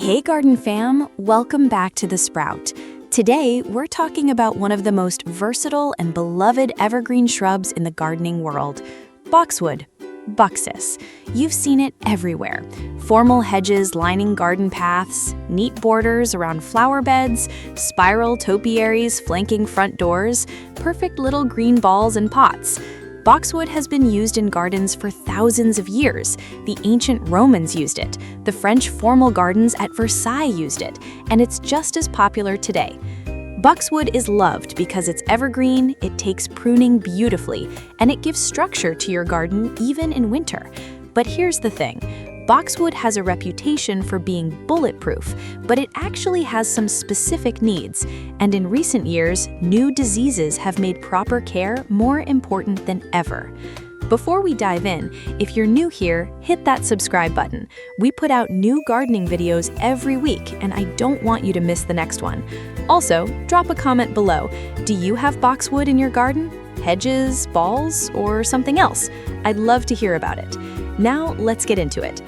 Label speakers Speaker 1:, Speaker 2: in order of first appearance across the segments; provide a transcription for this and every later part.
Speaker 1: Hey garden fam, welcome back to The Sprout. Today, we're talking about one of the most versatile and beloved evergreen shrubs in the gardening world, boxwood, Buxus. You've seen it everywhere. Formal hedges lining garden paths, neat borders around flower beds, spiral topiaries flanking front doors, perfect little green balls in pots. Boxwood has been used in gardens for thousands of years. The ancient Romans used it, the French formal gardens at Versailles used it, and it's just as popular today. Boxwood is loved because it's evergreen, it takes pruning beautifully, and it gives structure to your garden even in winter. But here's the thing. Boxwood has a reputation for being bulletproof, but it actually has some specific needs, and in recent years, new diseases have made proper care more important than ever. Before we dive in, if you're new here, hit that subscribe button. We put out new gardening videos every week, and I don't want you to miss the next one. Also, drop a comment below. Do you have boxwood in your garden? Hedges, balls, or something else? I'd love to hear about it. Now, let's get into it.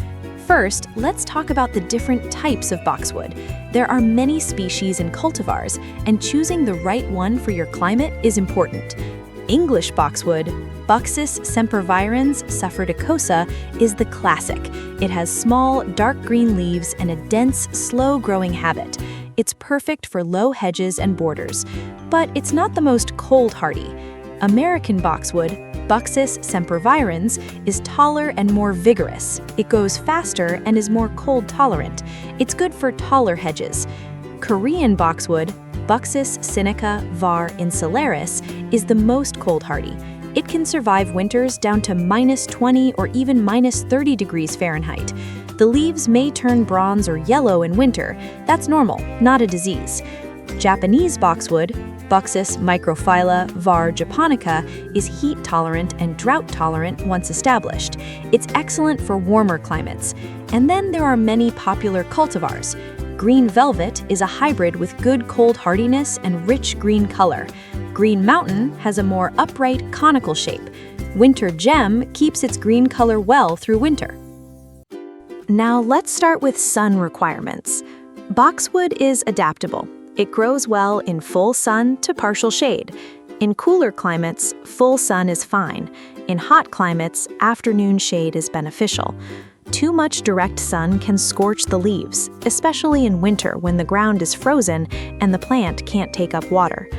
Speaker 1: First, let's talk about the different types of boxwood. There are many species and cultivars, and choosing the right one for your climate is important. English boxwood, Buxus sempervirens sufferticosa, is the classic. It has small, dark green leaves and a dense, slow-growing habit. It's perfect for low hedges and borders, but it's not the most cold-hardy. American boxwood, Buxus sempervirens, is taller and more vigorous. It goes faster and is more cold-tolerant. It's good for taller hedges. Korean boxwood, Buxus sinica var insularis, is the most cold-hardy. It can survive winters down to -20 or even -30 degrees Fahrenheit. The leaves may turn bronze or yellow in winter. That's normal, not a disease. Japanese boxwood, Buxus microphylla var japonica, is heat-tolerant and drought-tolerant once established. It's excellent for warmer climates. And then there are many popular cultivars. Green velvet is a hybrid with good cold hardiness and rich green color. Green mountain has a more upright, conical shape. Winter gem keeps its green color well through winter. Now let's start with sun requirements. Boxwood is adaptable. It grows well in full sun to partial shade. In cooler climates, full sun is fine. In hot climates, afternoon shade is beneficial. Too much direct sun can scorch the leaves, especially in winter when the ground is frozen and the plant can't take up water.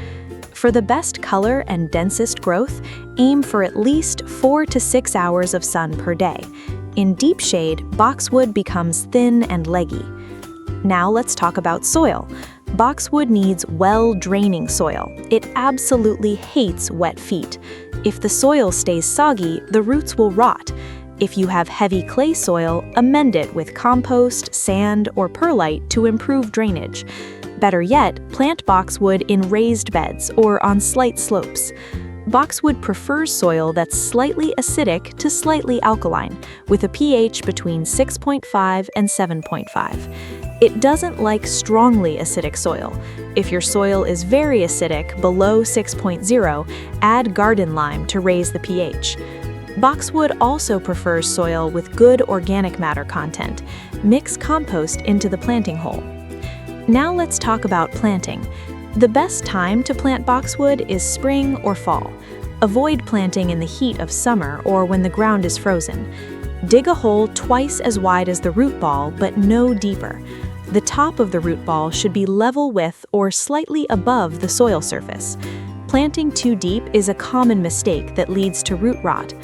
Speaker 1: For the best color and densest growth, aim for at least 4 to 6 hours of sun per day. In deep shade, boxwood becomes thin and leggy. Now let's talk about soil. Boxwood needs well-draining soil. It absolutely hates wet feet. If the soil stays soggy, the roots will rot. If you have heavy clay soil, amend it with compost, sand, or perlite to improve drainage. Better yet, plant boxwood in raised beds or on slight slopes. Boxwood prefers soil that's slightly acidic to slightly alkaline, with a pH between 6.5 and 7.5. It doesn't like strongly acidic soil. If your soil is very acidic, below 6.0, add garden lime to raise the pH. Boxwood also prefers soil with good organic matter content. Mix compost into the planting hole. Now let's talk about planting. The best time to plant boxwood is spring or fall. Avoid planting in the heat of summer or when the ground is frozen. Dig a hole twice as wide as the root ball, but no deeper. The top of the root ball should be level with or slightly above the soil surface. Planting too deep is a common mistake that leads to root rot.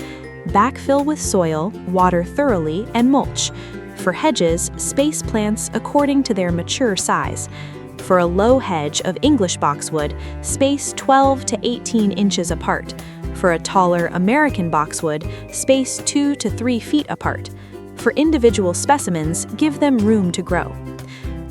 Speaker 1: Backfill with soil, water thoroughly, and mulch. For hedges, space plants according to their mature size. For a low hedge of English boxwood, space 12 to 18 inches apart. For a taller American boxwood, space 2 to 3 feet apart. For individual specimens, give them room to grow.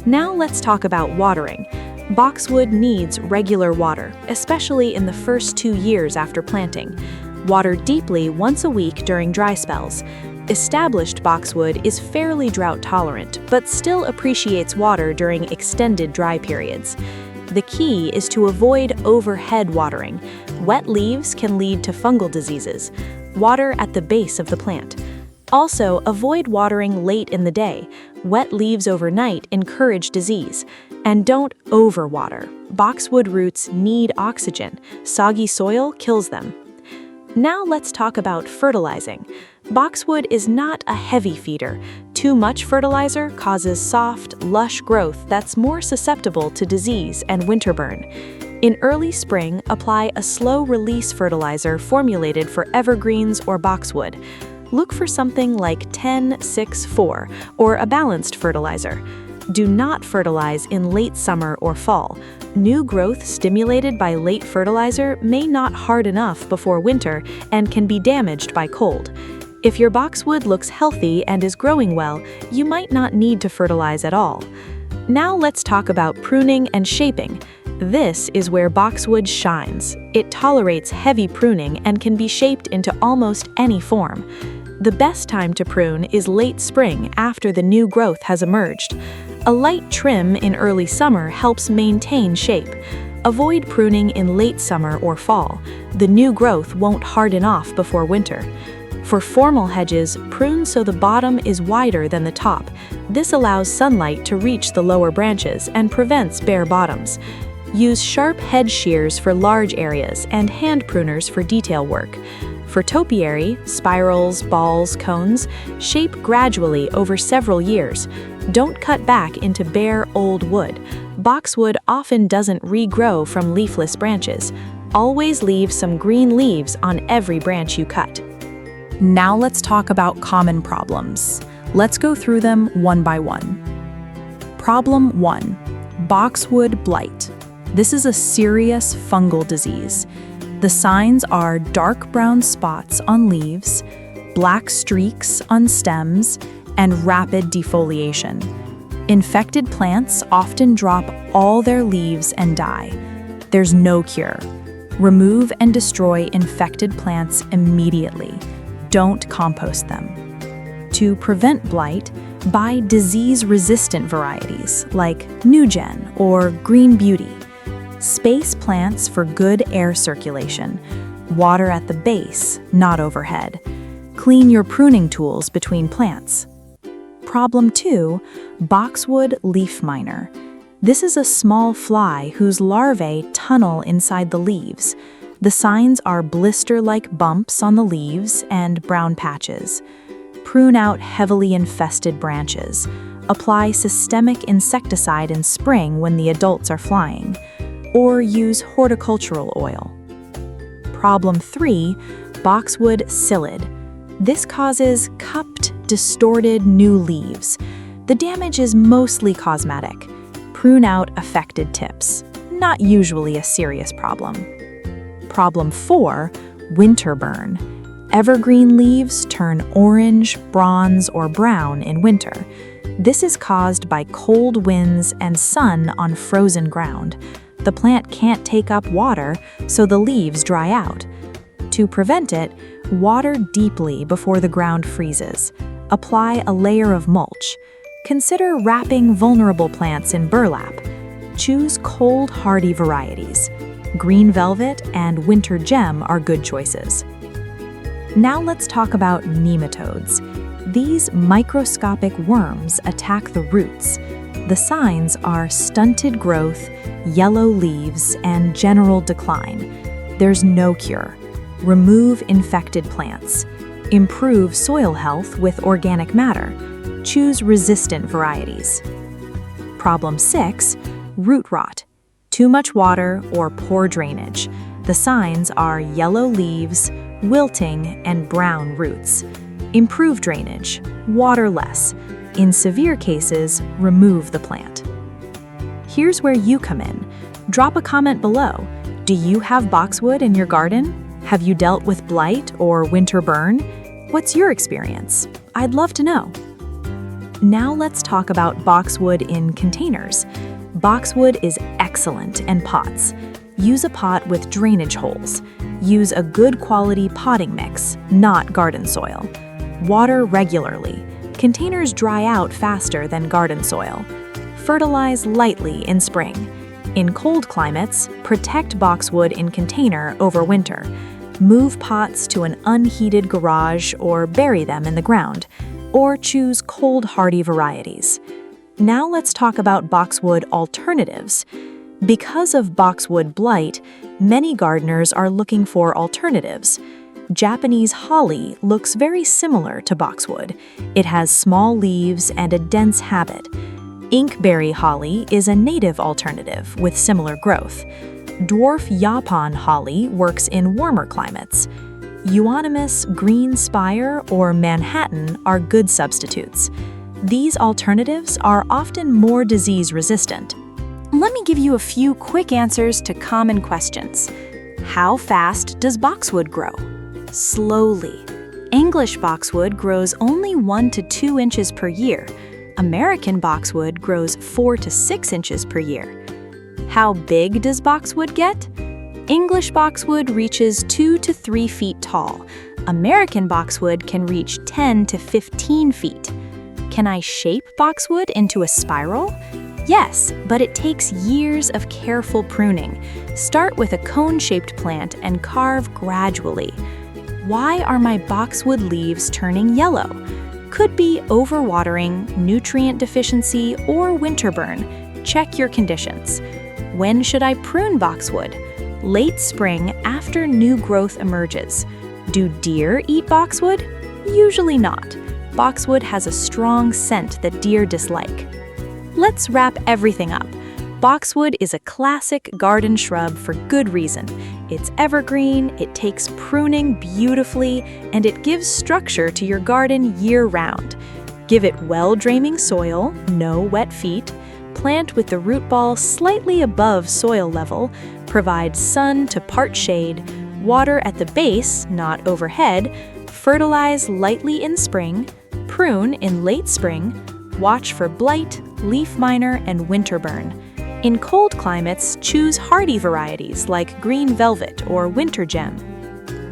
Speaker 1: Now let's talk about watering. Boxwood needs regular water, especially in the first 2 years after planting. Water deeply once a week during dry spells. Established boxwood is fairly drought-tolerant, but still appreciates water during extended dry periods. The key is to avoid overhead watering. Wet leaves can lead to fungal diseases. Water at the base of the plant. Also, avoid watering late in the day. Wet leaves overnight encourage disease. And don't overwater. Boxwood roots need oxygen. Soggy soil kills them. Now let's talk about fertilizing. Boxwood is not a heavy feeder. Too much fertilizer causes soft, lush growth that's more susceptible to disease and winter burn. In early spring, apply a slow-release fertilizer formulated for evergreens or boxwood. Look for something like 10-6-4 or a balanced fertilizer. Do not fertilize in late summer or fall. New growth stimulated by late fertilizer may not harden enough before winter and can be damaged by cold. If your boxwood looks healthy and is growing well, you might not need to fertilize at all. Now let's talk about pruning and shaping. This is where boxwood shines. It tolerates heavy pruning and can be shaped into almost any form. The best time to prune is late spring after the new growth has emerged. A light trim in early summer helps maintain shape. Avoid pruning in late summer or fall. The new growth won't harden off before winter. For formal hedges, prune so the bottom is wider than the top. This allows sunlight to reach the lower branches and prevents bare bottoms. Use sharp hedge shears for large areas and hand pruners for detail work. For topiary, spirals, balls, cones, shape gradually over several years. Don't cut back into bare, old wood. Boxwood often doesn't regrow from leafless branches. Always leave some green leaves on every branch you cut. Now let's talk about common problems. Let's go through them one by one. Problem 1. Boxwood blight. This is a serious fungal disease. The signs are dark brown spots on leaves, black streaks on stems, and rapid defoliation. Infected plants often drop all their leaves and die. There's no cure. Remove and destroy infected plants immediately. Don't compost them. To prevent blight, buy disease-resistant varieties like NewGen or Green Beauty. Space plants for good air circulation. Water at the base, not overhead. Clean your pruning tools between plants. Problem 2, boxwood leaf miner. This is a small fly whose larvae tunnel inside the leaves. The signs are blister-like bumps on the leaves and brown patches. Prune out heavily infested branches. Apply systemic insecticide in spring when the adults are flying. Or use horticultural oil. Problem 3, boxwood psyllid. This causes cupped, distorted new leaves. The damage is mostly cosmetic. Prune out affected tips. Not usually a serious problem. Problem 4, winter burn. Evergreen leaves turn orange, bronze, or brown in winter. This is caused by cold winds and sun on frozen ground. The plant can't take up water, so the leaves dry out. To prevent it, water deeply before the ground freezes. Apply a layer of mulch. Consider wrapping vulnerable plants in burlap. Choose cold, hardy varieties. Green velvet and winter gem are good choices. Now let's talk about nematodes. These microscopic worms attack the roots. The signs are stunted growth, yellow leaves, and general decline. There's no cure. Remove infected plants. Improve soil health with organic matter. Choose resistant varieties. Problem 6, root rot. Too much water or poor drainage. The signs are yellow leaves, wilting, and brown roots. Improve drainage. Water less. In severe cases, remove the plant. Here's where you come in. Drop a comment below. Do you have boxwood in your garden? Have you dealt with blight or winter burn? What's your experience? I'd love to know. Now let's talk about boxwood in containers. Boxwood is excellent in pots. Use a pot with drainage holes. Use a good quality potting mix, not garden soil. Water regularly. Containers dry out faster than garden soil. Fertilize lightly in spring. In cold climates, protect boxwood in container over winter. Move pots to an unheated garage or bury them in the ground, or choose cold hardy varieties. Now let's talk about boxwood alternatives. Because of boxwood blight, many gardeners are looking for alternatives. Japanese holly looks very similar to boxwood. It has small leaves and a dense habit. Inkberry holly is a native alternative with similar growth. Dwarf Japan holly works in warmer climates. Euonymus green spire or Manhattan are good substitutes. These alternatives are often more disease-resistant. Let me give you a few quick answers to common questions. How fast does boxwood grow? Slowly. English boxwood grows only 1 to 2 inches per year. American boxwood grows 4 to 6 inches per year. How big does boxwood get? English boxwood reaches 2 to 3 feet tall. American boxwood can reach 10 to 15 feet. Can I shape boxwood into a spiral? Yes, but it takes years of careful pruning. Start with a cone-shaped plant and carve gradually. Why are my boxwood leaves turning yellow? Could be overwatering, nutrient deficiency, or winter burn. Check your conditions. When should I prune boxwood? Late spring after new growth emerges. Do deer eat boxwood? Usually not. Boxwood has a strong scent that deer dislike. Let's wrap everything up. Boxwood is a classic garden shrub for good reason. It's evergreen, it takes pruning beautifully, and it gives structure to your garden year-round. Give it well-draining soil, no wet feet, plant with the root ball slightly above soil level, provide sun to part shade, water at the base, not overhead, fertilize lightly in spring, prune in late spring, watch for blight, leaf miner, and winter burn. In cold climates, choose hardy varieties like green velvet or winter gem.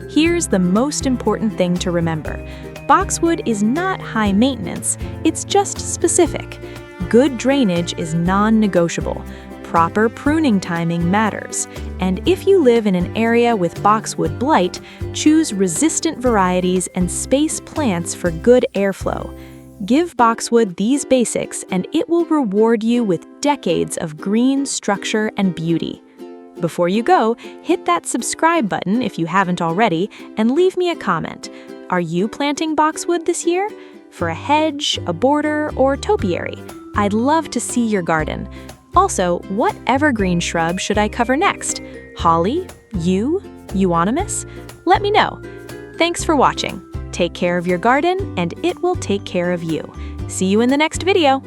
Speaker 1: Here's the most important thing to remember. Boxwood is not high maintenance, it's just specific. Good drainage is non-negotiable. Proper pruning timing matters. And if you live in an area with boxwood blight, choose resistant varieties and space plants for good airflow. Give boxwood these basics and it will reward you with decades of green structure and beauty. Before you go, hit that subscribe button if you haven't already and leave me a comment. Are you planting boxwood this year? For a hedge, a border, or topiary? I'd love to see your garden. Also, what evergreen shrub should I cover next? Holly? Yew? Euonymus? Let me know. Thanks for watching. Take care of your garden, and it will take care of you. See you in the next video.